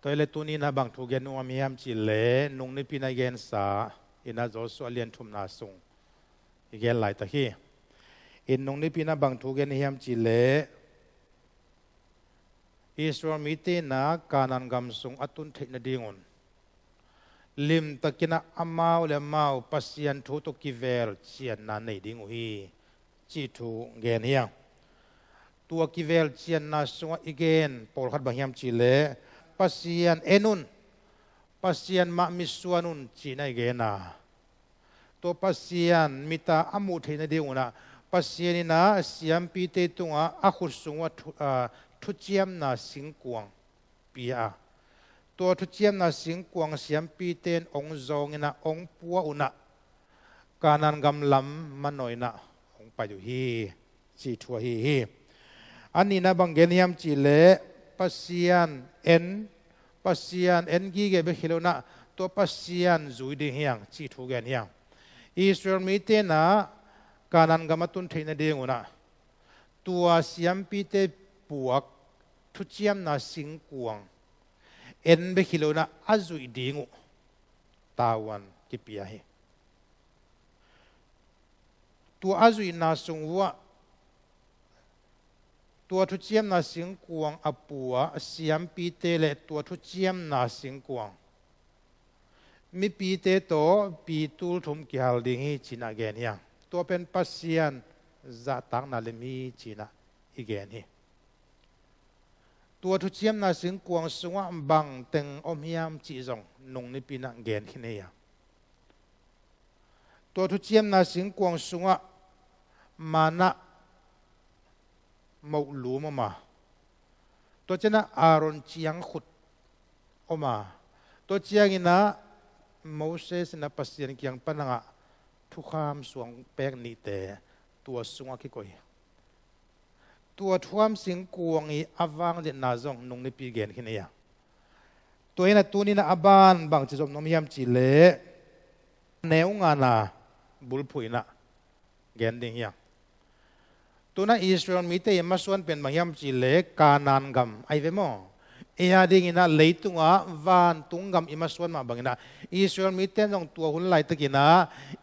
ตัวเลตุนีนะบางทุกเกนัวมียามจิเลนุ่งนิพินาเกนสาอินาโจสวเลียนทุมนาสุงอีเกนหลายตะขี้อินนุ่งนิพินาบางทุกเกนยามจิเลอิสรามิเตนะกานันกำสุงอัตุนเทนดีงุนลิมตะกินะอามาวเลมาวปัสยันทุตุกิเวลเชียนนาในดิงุฮีจิตุเกนเฮียงตัวกิเวลเชียนนาสุงอีเกนปอลขัดบางยามจิเลPasian enun Pasian mak miswanun cina gena to Pasian mita amu thina deuna Pasian ina siam pite tunga akhur sungwa thuchiam na singkuang pia to thuchiam na singkuang siam piten ong zong ina ong puwa una kanan gamlam manoina ong payu hi chi thua hi anina bangeniam chile Pasian en gige be khilona to Pasian zui ding hiang chi thu gen hiang Israel mite na kanan gamatun theina dinguna tua siam pite puak thuchiam na singkuang en be khilona azui dingu tawan kipia hi tua azui na sungwaตัวทุเจียมนาสิงกวงอปัวเสียมปีเตเลตัวทุเจียมนาสิงกวงมีปีเตโตปีตูลทุมกิฮัลดิงฮีจีนาเกนยังตัวเป็นปัสเซียนจะตังนาเลมีจีนาอีเกนฮีตัวทุเจียมนาสิงกวงสวะบังเต็งอมยามจีจงนงนิปีนังเกนที่นี่ยังตัวทุเจียมนาสิงกวงสวะมานะมกลูมมาตัวเจนะอารอนเจียงขุดออกมาตัวเจียงนะโมเสสนะปัสยันเกียงปนังะทุกขามสวงแปกนิเตตัวสวงคิกอยตัวทวมสิงกวงอีอวังเดนาจงนงในปีเกนขึ้นเนี่ยตัวนี้นะตัวนี้นะอบานบางจิจมนมยามจิเลแนวงานาบุลพุยนะเกนดิ่งยังตัวนั้นอิสราเอลมีแต่ยมาส่วนเป็นบางยามจิเลกานันกำไอเวมอเอียดิ่งนะเลยตุงะวานตุงกำอิมาส่วนมาบางนะอิสราเอลมีแต่ตรงตัวหุ่นไหลตะกินะ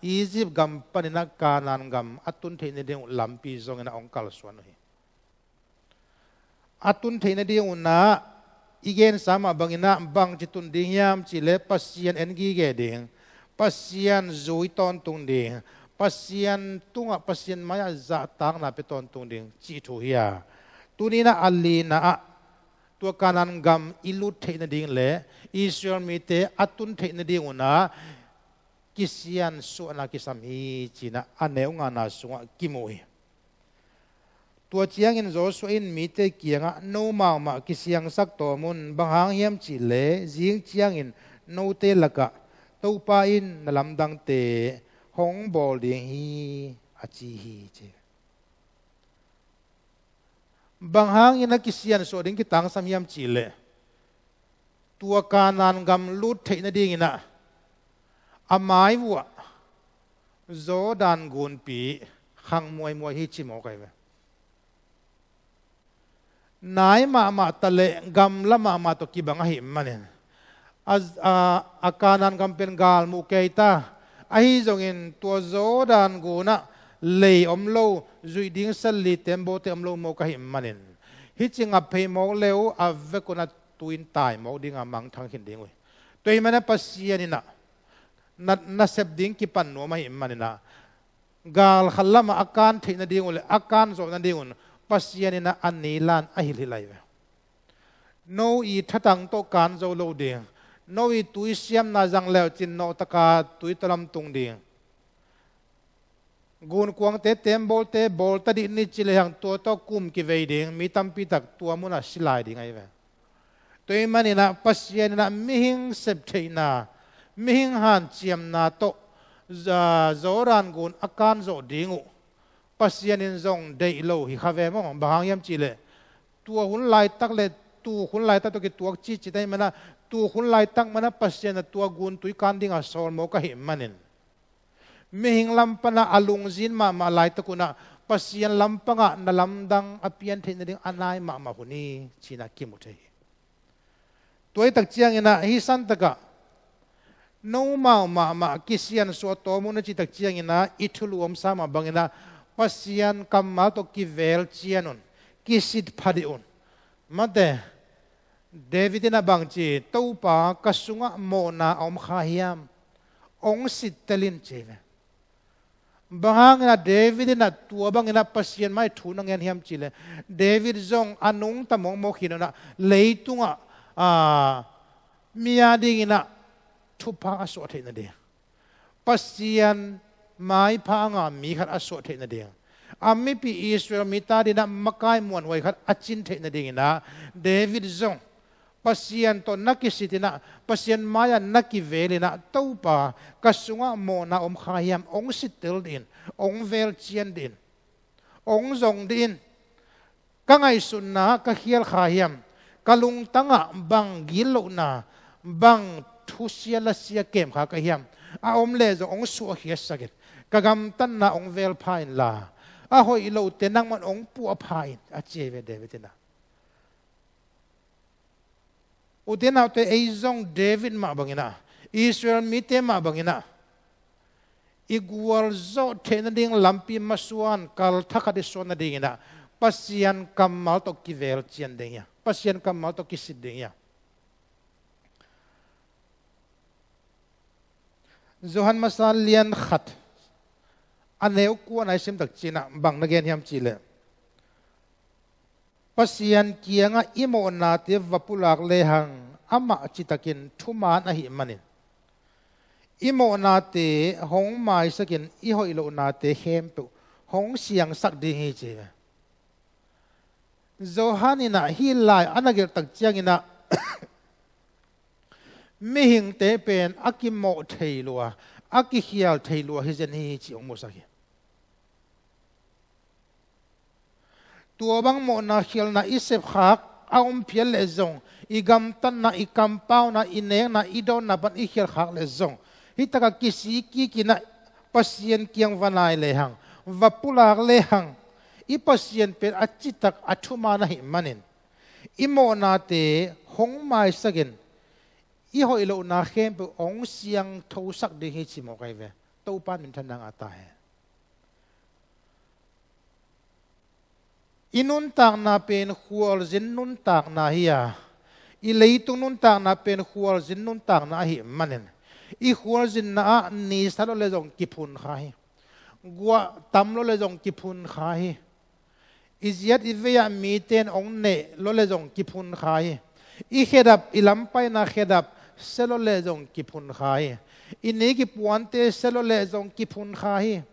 อียิปต์กำปนินะกานันกำอัตุนเทนเดียงลำปีจงนะองค์กัลส่วนนี้อัตุนเทนเดียงนะอีเกนสามบางนะบางจิตุนดิ่งยามจิเลปัสยันเอ็นกีเกดิ่งปัสยันจุยตอนตุงดิ่งPasian tunga Pasian maya zatang na peton tung ding chi thu hiya tunina alina tua kanan gam ilut theina ding le Israel mite atun theina ding una kisiansuahna kisam hi china aneunga na sunga kimoi tua chiang in zo so in mite kianga no ma ma kisiang sak to mun banghang hiam chi le jing chiang in no te laka to pa in nalamdang te hong bawl ding hi achi hi che banghang ina kisian so ding kitang samyam chile tua kanan gam lut theina ding ina amai wa zo dan gun pi khang muai muai hi chi mo kai we nai ma tale gam lama ma to ki banga hi manen az akanan gam pen gal mu keita ahi zongin tua zo dan guna lei omlo zui ding sali tembo te omlo mo ka him manin hi chinga phei mo leu ave kona tuin tai mo ding amang thang hin ding oi toi mana Pasian ina na sep ding ki pan no ma him manina gal khallama akan theina ding ol akan zo na ding un Pasian ina anilan ahil hilai no I thatang to kan zo lo ding noi tui siam na jang leo chin no taka tui talam tung ding gun kuang te tembol te bol ta di ni chile hang to to kum ki vei ding mi tampi tak tua muna silai ding ai ve toi mani na Pasian na mihing sep theina mihing han chiam na to zoran gun akan zo dingu Pasian in zong dei lo hi khave mo bahang yam chile tua hun lai tak le tu hun lai ta to ki tuak chi chi dai mana tu hun lai tak mana Pasian na tua gun tui kan ding a sol mo ka hi manin mihing lampana alung zin ma lai ta kuna Pasian lampanga nalamdang apian thein ding anai ma huni china kimuthei ตัวตักเจียงนะฮิสันตะกะนู้มากิเซียนสัวโตมุนจิตักเจียงนะอิทุลวมสามาบังนะปัสยันกัมมาตกิเวลเจียนุนกิสิดพาดิอุนมาเดเดวิดนะบังจีตู้ปากสุงะโมนาอมขาฮิยามองสิตเตลินเจเวบางนะเดวิดนะตัวบางนะปัสยันไม่ถูนังเงินฮิยามจีเลเดวิดจงอนุงตะมงโมขินนะเลยตุงะมีอาดิงนะทุพาอสวเทนเดียปัสยันไม่พางามีขัดอสวเทนเดียอามิปีอิสราเอลมีตาดินะมักไก่มวนไว้ขัดอจินเทนเดียนะเดวิดจงปัสยันตอนนักกิสิตินะปัสยันมายันนักกิเวลินะตู้ปากสุงะโมนาอมขายามองสิตเตลดินองเวลเจียนดินองจงดินกังไอสุนนะกะเฮียลขายามกะลุงตั้งะบังกิโลนาบังทุเสียละเสียเกมขากะเฮียมอาอมเลจองสัวเฮียสกิดกะกำตันนะองเวลพายลาอาหอยโลเตนังมันองปัวพายอาเจเวเดวิดนะอุเทนาเตไอซงเดวิดมาบังนะอิสราเอลมิเตมาบังนะอีกวัลโซเทนดิ่งลัมปีมาสวนกัลทักดิสวนดิ่งนะปัสยันกัมมาตกิเวลเจียนดิ่งyaปัสยันกัมมาตกิสิดดิ่งya Zohan masal lian khat aneu kuan ai sim tak china bang na gen hiam chile Pasian kianga imo na te vapulak lehang ama chitakin thuman a hi manin imo na te hong mai sakin i hoilo na te hem tu hong siang sak ding hi che Zohanina hi lai anagel tak chiangina mi hing te pen akimo theilua akihial theilua hi zen hi chi ong mo sakhi tua bang mo na khial na isep khak aum phial le zong igam tan na ikam pau na ineng na idon na ban i khial khak le zong hi taka kisi ki na pasien kiang vanai le hang vapulak le hang i pasien pen achitak athuma na hi manin imo na te hong mai sagen i hoi lo na khem pe ong siang tho sak de hi chi mo kai ve to pan min than nang ata he inun tak na pen khual zin nun tak na hiya i leitung nun tak na pen khual zin nun tak na hi manen i khual zin na ni salo le jong ki phun khai gwa tam lo le jong ki phun khai iziat iveya mi ten ong ne lo le jong ki phun khai i khedap ilam pai na khedap selo le jong ki phun khai ini ki puante selo le jong ki phun khai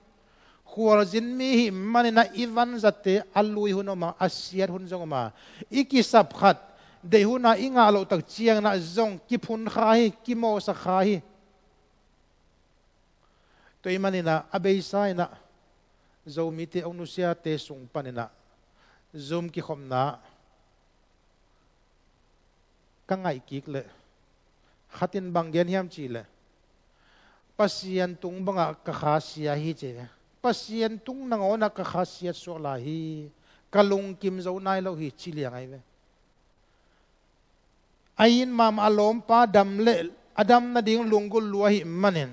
khual jin mi hi manina ivan zate alui hunoma asiat hun jong ma ikisap khat de huna inga lo tak chiang na jong ki phun khai ki mo sa khai to imanina abeisai na zo mite onusia te sung panina zoom ki khomna kangai kik le khatin banggen hiam chi le Pasian tung banga ka khasia hi che Pasian tung nangona ka khasia so la hi kalung kim zo nai lo hi chi liang ai ve ain mam alom pa dam le adam na ding lungul lua hi manin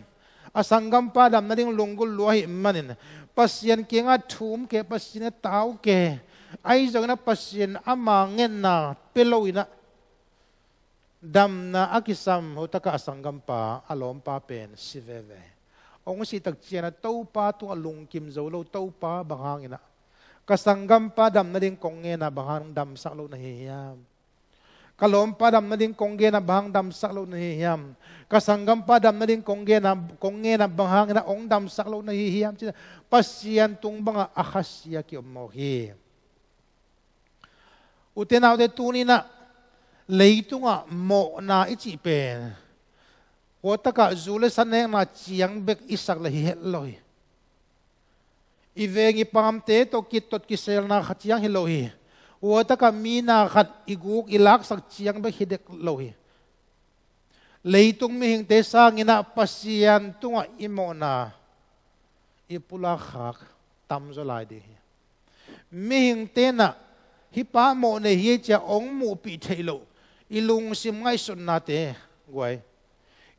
asangam pa dam na ding lungul lua hi manin Pasian kenga thum ke Pasian tau ke ai zo na Pasian ama ngen na peloina dam na akisam hotaka asangam pa alom pa pen siveve ong si tak chiana to pa tu alung kim zo lo to pa bangangina kasangam pa dam na ding kong nge na bahang dam sak lo na hiyam kalom pa dam na ding kong nge na bahang dam sak lo na hiyam kasangam pa dam na ding kong nge na bahang na ong dam sak lo na hiyam Pasian tung banga akhasya ki mo hi utenaw de tunina leitunga mo na ichi pen wotaka zule saneng na chiang bek isak la hi loi ivengi pamte to kitot kisel na khachiang hi loi wotaka mina khat iguk ilak sak chiang bek hidek loi leitung mi hing te sangina Pasian tunga imo na ipula khak tamzo lai de mi hing te na hi pa mo ne hi cha ong mu pi thailo ilung sim ngai sun na te guai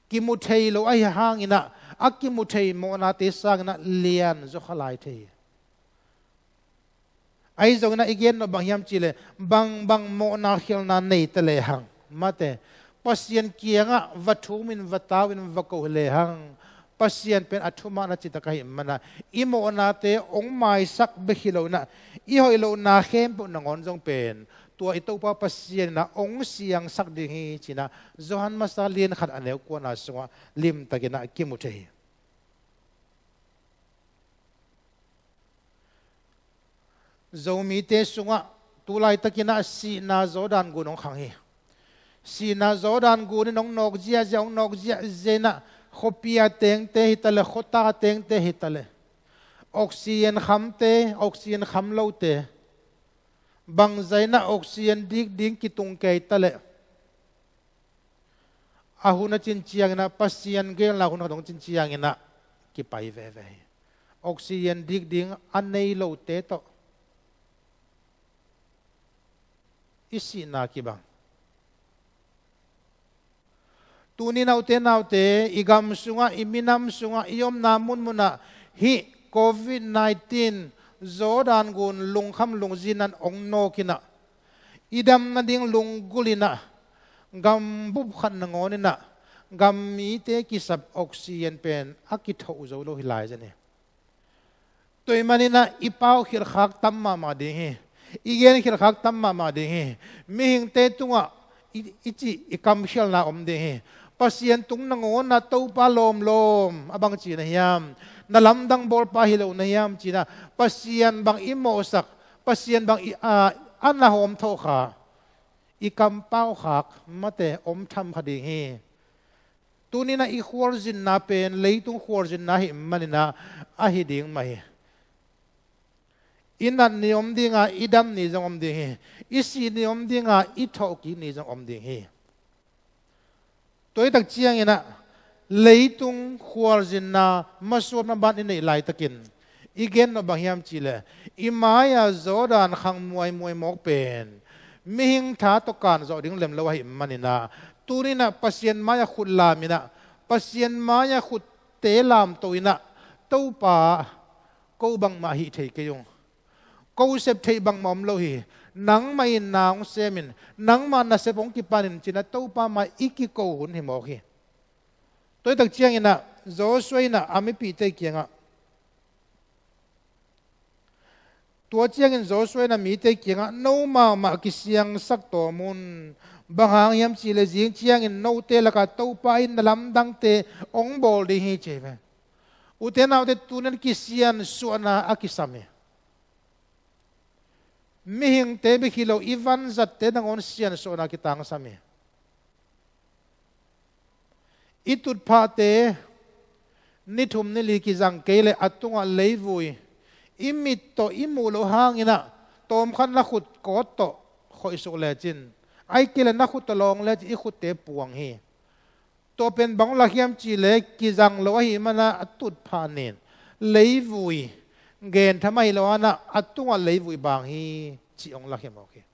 ki mu thei lo ai hang ina aki mu thei mo na te sang na lian zo khalai the ai zo na igen no bang yam chile bang mo na khil na nei te le hang mate Pasian kianga vathumin vatawin vako le hang Pasian pen athuma na chita kai mana imo na te ong mai sak be hilo na I hoi lo na khem pu nangon jong pen tua ito pa Pasian na ong siang sak ding hi china zohan masalin khat aneu ko na sunga lim takina kimuthe zomi te sunga tulai takina si na zodan gunong khangi si na zodan gun nong nok jia jong nok jia zena khopia teng te hitale khota teng te hitale oxygen khamte oxygen khamlo te bang zaina oxygen dik ding ki tung kai tale ahuna chin chiang na Pasian gel la hunong chin chiang ina ki pai ve ve oxygen dik ding anei lo te to isi na ki bang tuni naute igam sunga iminam sunga iom namun muna hi COVID-19 zodan gun lungkham lungzinan ong no kina idam na ding lunggulina gam bub khan nangonina gam mite kisap oxygen pen akitho zo lo hilai jane toy manina ipau khir khak tamma ma ding hi igen khir khak tamma ma ding hi mihing te tunga ichi ikam shel na om ding hi Pasian tung nangon na to pa lom abang china hiam nalamdang bawl pa hilaw na hiam china Pasian bang imosak Pasian bang anna hom tho kha ikam pau khak mate om tham khading hi tunina I khwarzin na pen leitung khwarzin na hi manina a hi ding mai inan ni om dinga idam ni jong om ding hi isi ni om dinga I tho ki ni jong om ding hi toy tak chiang ina leitung khwarzin na masur na ban in lai takin igen no bangyam chile imaya zodan khang muai mok pen mihing tha to kan zo ding lem lo hi manina turina Pasian maya khutla mina Pasian maya khut te lam toina to pa ko bang ma hi thei ke yong ko sep thei bang mom lo hi nang mai naung semin nang ma na sepong ki panin china to pa ma iki ko hun hi mo hi toy tak chiang ina zo soina ami pi te kianga tua chiang in zo soina mi te kianga no ma ki siang sak to mun bahang yam chile jing chiang in no te la ka to pa in nalamdang te ong bol di hi cheve uten aude tunan kisiansuahna akisame mihing te bi khilo ivan zat te nangon kisiansuahna kitang sami itut pha te nithum nili ki jang kele atunga leivui imit to imulo hangina tom khan la khut ko to khoi su le chin ai kele na khut long le I khut te puang hi to pen bang la hiam chi le ki jang lo hi mana atut pha nen leivui gen thamai lo ana atunga leivui bang hi chi ong la hiam okay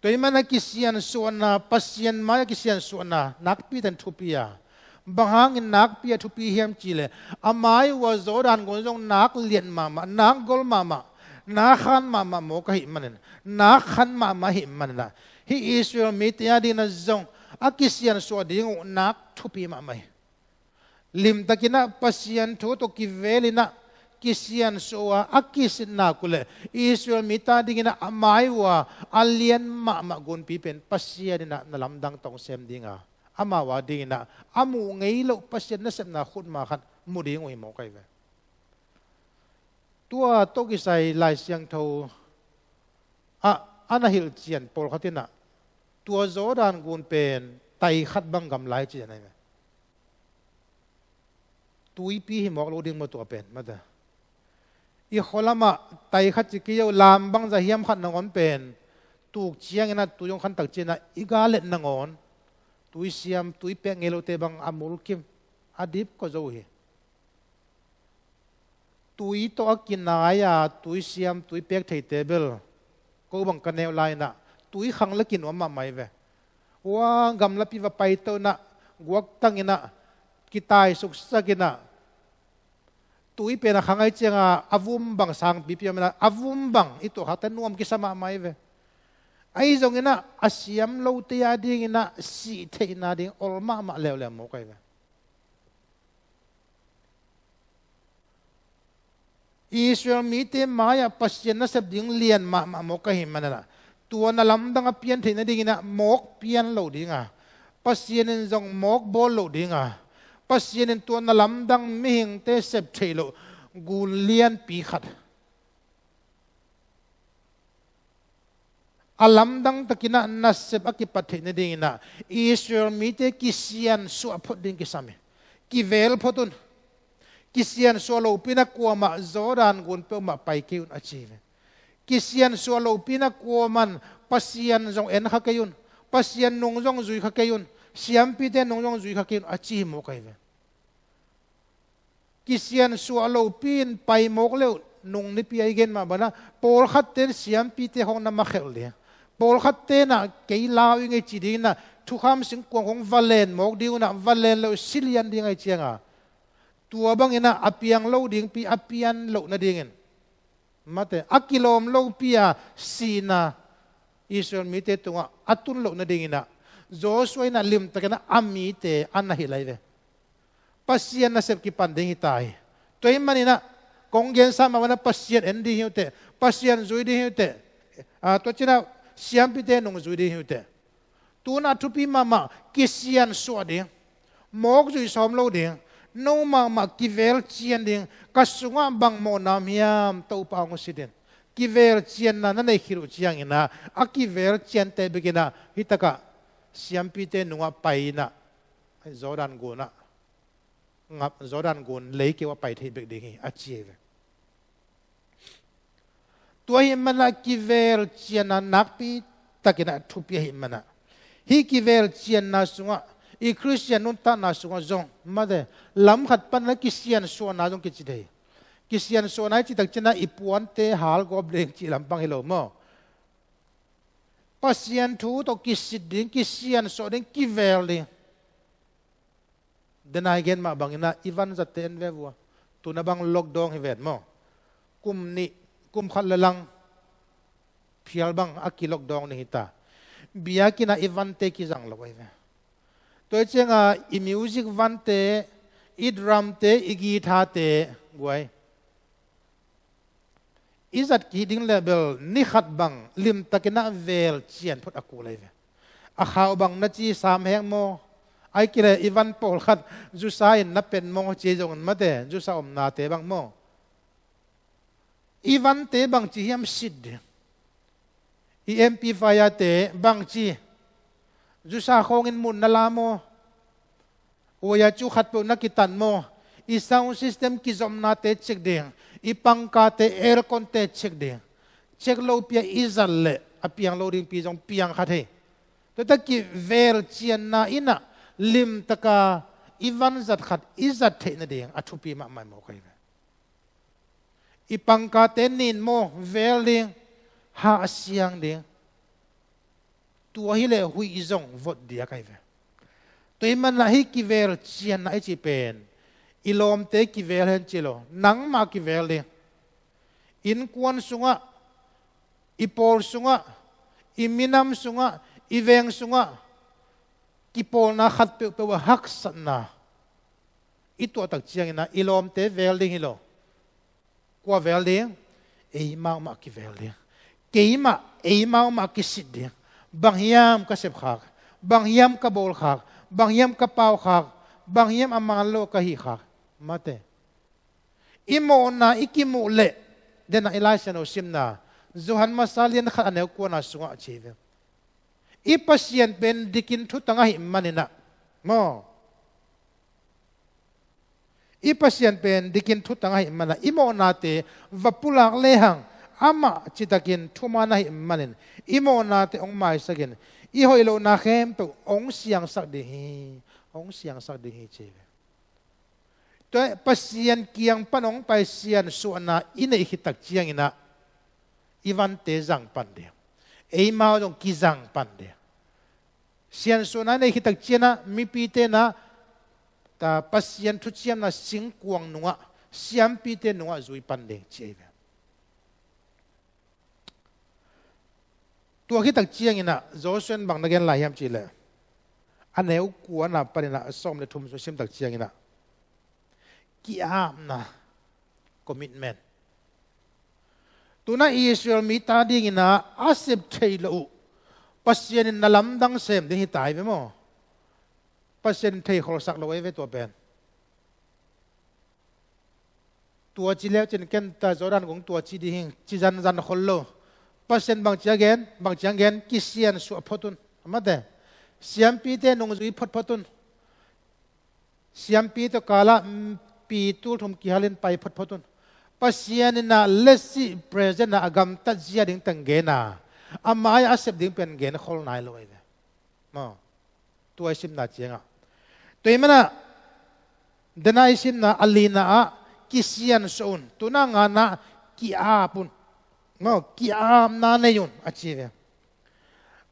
toy mana kisiansuahna Pasian maya kisiansuahna nakpi tan thupia bahang in nakpi thupi hiam chile amai wa zodan gonjong nak lien mama nak gol mama na khan mama mo ka hi manen na khan mama hi manna hi Israel mite adina zong akisiansuah ding nak thupi mamai lim takina Pasian thu to kivelina kisiansuah akisinna kule Israel mita dingina amai wa alien mama gon pipen Pasian na nalamdang tong sem dinga amawa dingina amu ngeilo Pasian na sem na khut ma khat muding oi mo kai ve tua to ki sai lai siang tho anahil chian pol khatina tua zodan gun pen tai khat bang gam lai chi nai tui pi hi mok lo ding ma tua pen ma da I kholama tai khat chi kiyo lam bang za hiam khat nangon pen tuk chiang ina tuyong khan tak chena igalet nangon tui siam tui pe ngelo te bang amul kim adip ko zo hi tui to akinaya tui siam tui pek thei table ko bang kaneu lai na tui khang la kin ma mai ve wa gam la pi va pai to na guak tangina kitai suk sakina tui pe na khangai chenga avum bang sang pi pi na avum bang ito hatan nuam ki sama mai ve ai zong ina asiam lo te ya ding ina si the na ding olma ma lew le mo kai ve Israel mite maya Pasian na sab ding lian ma mo ka him manana tua nalamdang pian the na ding ina mok pian lo ding a Pasian in zong mok bol lo ding a Pasian in tua nalamdang mihing te sep thelo gu lian pi khat alamdang takina nasep akipat the na ding ina Israel mite kisiansuah phot ding kisame kivel photun Kisiansuah lo pina kuama zoran gun pe ma pai kiun achieve Kisiansuah lo pina kuaman Pasian zong en kha kayun Pasian nung zong zui kha kayun siam pi te nung zong zui kha kayun achi mo kai ve Kisiansuah lo pin pai mok le nung ni pi ai gen ma bana pol khat ten siam pi te hong na ma khel le pol khat te na ke law nge chi ding na thu kham sing kwang hong valen mok diu na valen lo silian ding ai chianga tua bang ina apiang lo ding pi apian lo na dingen mate akilom lo pia sina Israel mite tunga atun lo na dingina Joshua na lim takana amite anna hilai ve Pasian na sep ki panding hitai toy manina konggen sama wana Pasian endi hiute Pasian zui di hiute to china siam pite nong zui di hiute tuna tupi mama Kisiansuah ding mok zui som lo ding no ma kivel chian ding kasunga bang mo nam hiam to pa ngo sidin kivel chian na nei khiru chiang ina akivel chian te begina hitaka siampite nunga paina zoran guna ngap zoran gun leike wa pai thei bek ding achieve to hi mana kivel chian na nakpi takina thupi hi mana hi kivel chian na sunga I Christian nun ta na sunga zong made lam khat pan na Kisiansuah na zong kichi dei Kisiansuah na chi tak china ipuan te hal go bleng chi lampang hilo mo Pasian thu to kisid ding Kisiansuah ding kivel ding denai gen ma bangina ivan zaten vewa tu na bang lockdown hi vet mo kum khat lalang phial bang aki lockdown ni hita bia kina ivan te ki jang lawai ve tôi chenga I music vante I drum te I guitar te guai izat ki ding level ni khat bang lim takina vel chian phot akulai ve a khaw bang na chi sam heng mo ai kile ivan pol khat ju sain na pen mo che jong ma te ju sa om na te bang mo ivan te bang chi hiam sid I amplifier te bang chi ju sa khong in mun na la mo oya chu khat po na kitan mo I sound system ki zom na te check ding I pangka te aircon te check ding check lo pia izal le apiang lo ding pi jong piang khat he to ta ki ver chian na ina lim taka ivan zat khat izat the na ding athupi ma mai mo kai I pangka te nin mo ver ding ha siang ding tua hi le hui izong vot dia kai ve to iman la hi kivel chian na chi pen ilom te kivel hen chilo nang ma kivel le in kwan sunga ipol sunga iminam sunga iveng sunga kipol na khat pe wa hak sanna ito tak chiang na ilom te vel ding hilo kwa vel ding e ma kivel ding keima e ma kisid ding bangyam ka sep khak bangyam ka bol khak bangyam ka pau khak bangyam amalo ka hi khak mate imo na ikimu le dena Elisha no simna Johan masalian khat anew ko na sunga chive I Pasian pen dikin thu tanga hi manina mo I Pasian pen dikin thu tanga hi mana imo na te vapulak lehang ama chitakin thumana hi manin imo na te ong mai sagin I hoilo na khem pe ong siang sak de hi ong siang sak de hi che ตัวPasianเกียงปนองKisiansuahnaอินเอหิตักเจียงอินะอีวันเตจังปันเดียเอมาจงกิจังปันเดียKisiansuahnaในหิตักเจียนะมีปีเตนะแต่Pasianทุเจียมนะสิงกวงนัวเสียมปีเตนัวจุยปันเดียเจียตัวหิตักเจียงอินะโจเซนบังนักเรียนหลายยามจีเลยอันเนี้ยกวนนะปรินะสมเลทุมสุชิมตักเจียงอินะki-apna commitment tuna Israel mi ta ding ina asep theilu Pasian in nalamdang sem ding hitai be mo Pasian thei khol sak lo ve to pen tua chi le chen ken ta Jordan gong tua chi ding chi jan jan khol lo Pasian bang chang gen Kisiansuah photun amade siam pi te nong zui photun siam pi to kalaปีตูทมกิฮาลินไปพดตุนPasian na lesi present na agam ta zia ding tang ge na amai asep ding pen ge na khol nai loi ve mo tu ai sim na chenga toimana dena isim na alina a Kisiansuah tu na nga na ki-apun mo ki-apna ne yun achieve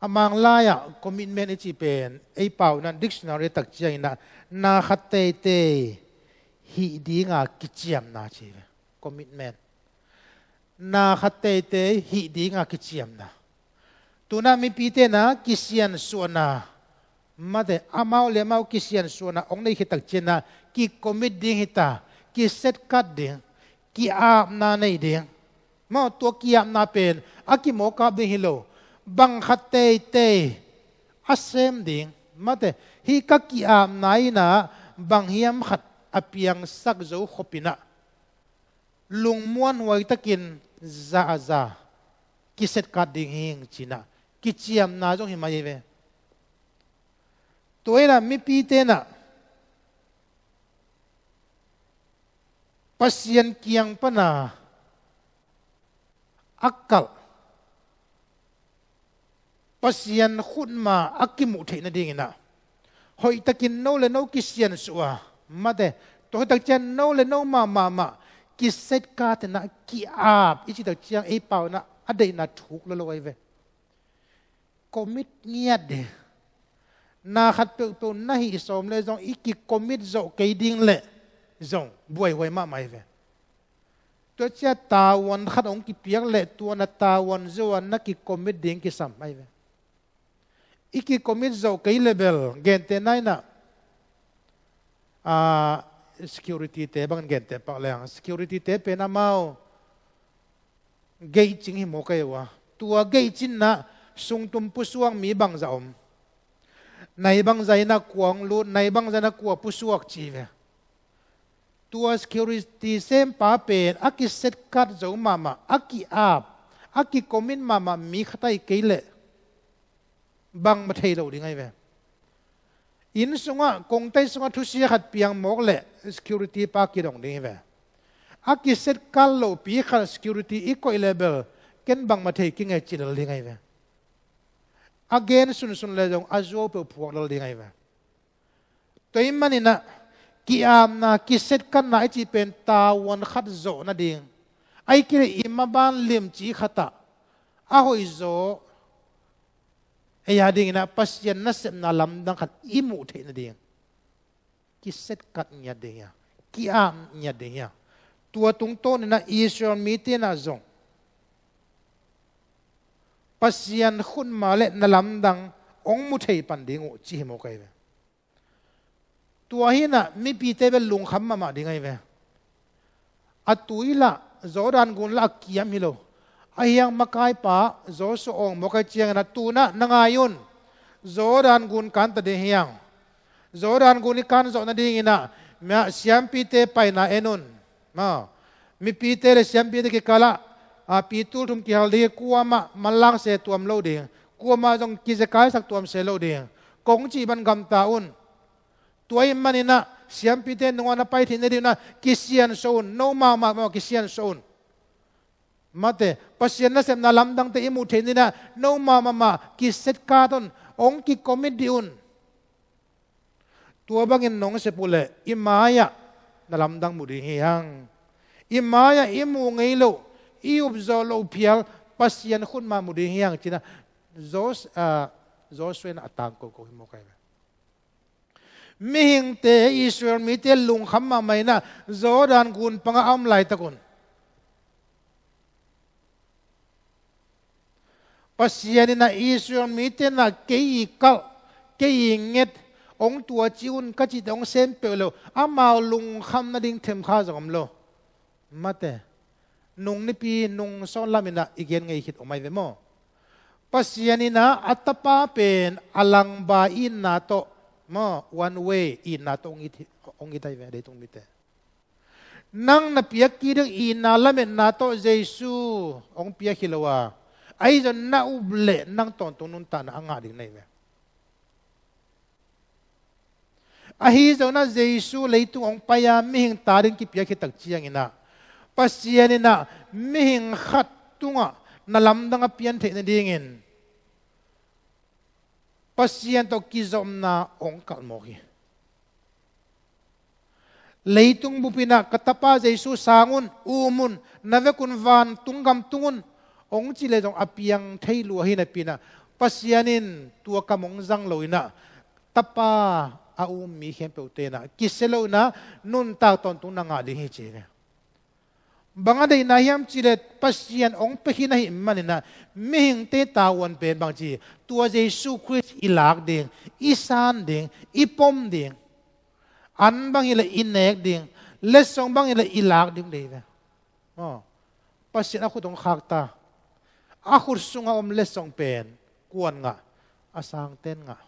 amang laya commitment ichi pen ei pau na dictionary tak chiang na na khatte te hi dinga kichiamna chive commitment na khatte te hi dinga kichiamna tuna mi pite na Kisiansuahna mate amau le mau Kisiansuahna ong nei hitak chena ki commit ding hita ki set kat ding ki apna nei ding mo to ki apna pen aki mo ka ding hilo bang khatte te asem ding mate hi ka ki apna ina bang hiam khat apiang sak zo khopina lung muan wai takin za kiset ka ding hing china kichiam na jong hi mai ve toina mi pi te na Pasian kiang pana akal Pasian khunma akimu theina ding ina hoi takin no le no Kisiansuah mate to tak chen no le no ma ki set ka te na ki ap ichi tak chiang ei pau na adei na thuk lo loi ve commit ngiat de na khat pe na hi som le jong iki commit zo ke ding le zong buai hoi ma mai ve to cha tawon khat ong ki piak le tu na tawon zo na ki commit ding ki sam mai ve iki commit zo ke level gen te nai na security te bang gen te pa lang security te pe na mau gei ching hi mo kai wa tua gei chin na sung tum pu suang mi bang za om nai bang zai na kuang lu nai bang za na kwa pu suak chi ve tua security sem pa pen aki set kat zo mama aki ap aki komin mama mi khatai keile bang ma thei lo ding ai ve in sunga kong tai sunga thu sia khat piang mok le security pa ki dong ding ve aki set kal lo pi khal security equal level ken bang ma thei ki ngai chil ding ai ve again sun le jong azo pe phuak lo ding ai ve toi manina ki amna ki set kan na chi pen ta won khat zo na ding ai ki imaban lim chi khata a hoi zo ya ding na Pasian na sem na lamdang khat imu the na ding ki set kat nya ding ya ki am nya ding ya tua tungtawn na Israel mite na zong Pasian khun ma le na lamdang ong mu thei pan ding o chi mo kai ve tua hi na mi pi te be lung kham ma ding ai ve atuila Jordan gun la kiam hilo ayang makai pa zo so ong mo kai chiang na tu na nangayun Jordan gun kan ta de hiang Jordan gun kan zo na ding ina ma siam pi te pai na enun ma mi pi te le siam pi te ki kala a pi tul thum ki hal de kuama malang se tuam lo ding kuama jong ki se kai sak tuam se lo ding kong chi ban gam ta un tuai manina siam pi te nongana pai thin de na Kisiansuah no ma Kisiansuah mate Pasian na sem na lamdang te imu thenina no ma ki set ka ton ong ki commit di un tua bangin nong se pule imaya nalamdang mu ding hi hang imaya imu ngei lo iup zo lo phial pasian khun ma mu ding hi hang china Joshua na atang ko mo kai mi hing te Israel mi te lung kham ma mai na Jordan gun panga am lai takun Pasian na Israel mi te na kei kal kei nget ong tua chiun ka chi dong sem pe lo amao lung kham na ding them kha jom lo mate nung ni pi nung son lamina igen ngei hit omai ve mo Pasianina atapa pen alang ba in na to mo one way in na to ong itai ve de tung mite nang na piak ki ding in na lamen na to Jesu ong piak hilowa ai jon na uble nang ton tung nun ta na anga ding nei ve ahi zona Jesu leitung ong paya mihing tarin ki piak ki tak chiang ina Pasianina mihing khat tunga nalamdang apian the na dingin Pasian to kizom na ong kalmohi leitung bupina katapa Jesu sangun umun navekun van tunggam tungun ong chile jong apiang theilu hi na pina Pasianin tua kamong jang loina tapa au mi hem pe na kiselo na nun ta ton tung na nga ding hi che banga dei na yam chile Pasian ong pe hi na hi manina mihing te tawan pen bang chi tua Jesu Christ ilak ding isan ding ipom ding an bang ila inek ding lesong bang ila ilak ding dei Pasian aku tong khakta akhur sunga lesong pen kuan nga asang ten nga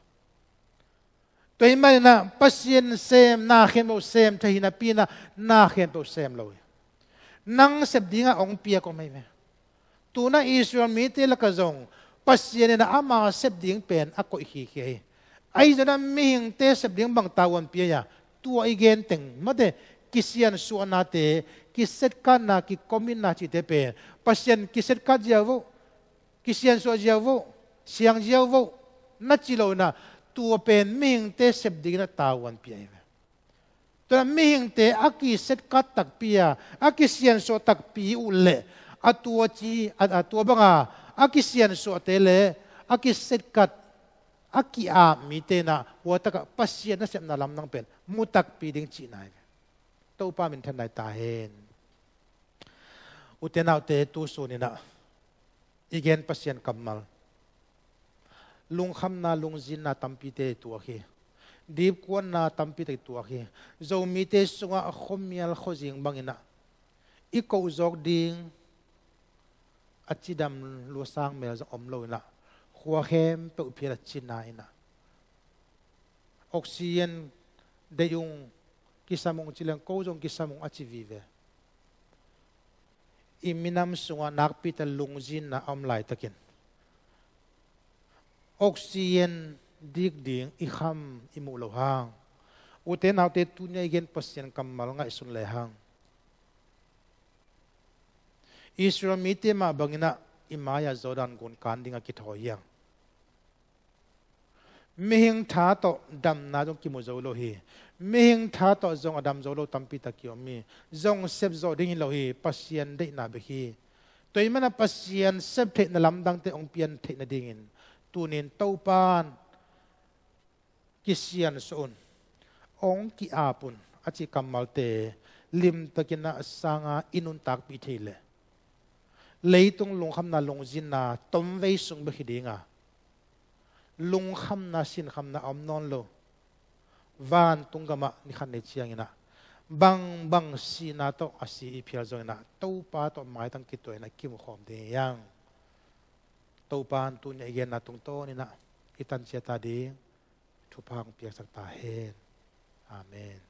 toy man na Pasian sem na khem bo sem thina pina na khem bo sem lo nang sebdinga ong pia ko mai tuna Israel mi te la kazong Pasian na ama sebding pen ako hi hi ai jana mihing te sebding bang tawan pia ya tua igen teng mate kisiansuahna te kiset kana ki komin na chi te pen Pasian kiset ka jawo kisiansuah jawo siang jawo na chilo na tua pen mihing te sebding na tawan pia Tuna mihing te aki set kat tak pia, aki kisiansuah tak pi ule, atua banga, aki kisiansuah tele, aki set kat, aki mite na, wataka Pasian na siyam nalamdang pen, mutak pi ding chinay. Tau pa min tanay tahin. Utenaw te tuso nina, igen Pasian kamal. Lungkham na lungzin na tampi te tuwaki. Deep kuan na tampi tay tuaki zo mite sunga khomial khojing bangina iko zog ding achidam luasang mel omlo na khuahem pe upira china ina oxygen de yung kisamong chilang ko jong kisamong achi vive iminam sunga nakpita lungzin na amlay takin oxygen dig ding ikham imulohang uten autte tunya igen Pasian kamal nga isun lehang Israel mite ma bangina imaya Jordan gun kandinga kithoyang mihing tha to dam na jong kimuzo lo hi mihing tha to jong adam zolo tampi takiomi jong sep zo ding lo hi Pasian de na be hi toimana Pasian sep the na lamdang te ong pian the na dingin tunin topan Kisiansuah ong ki-apna achi kamal te lim takina sanga inuntak pitile leitung lungkham na lungzin na tomvei sung behidinga lungkham na sinkham na omnon lo van tunggama ni khanne chiangina bang sina to asi iphial joina topa to mai tang kitoina kim khom de yang topan tunya igen na tungtawn ina itan sia tadi Tupang piak sak tahen. Amen.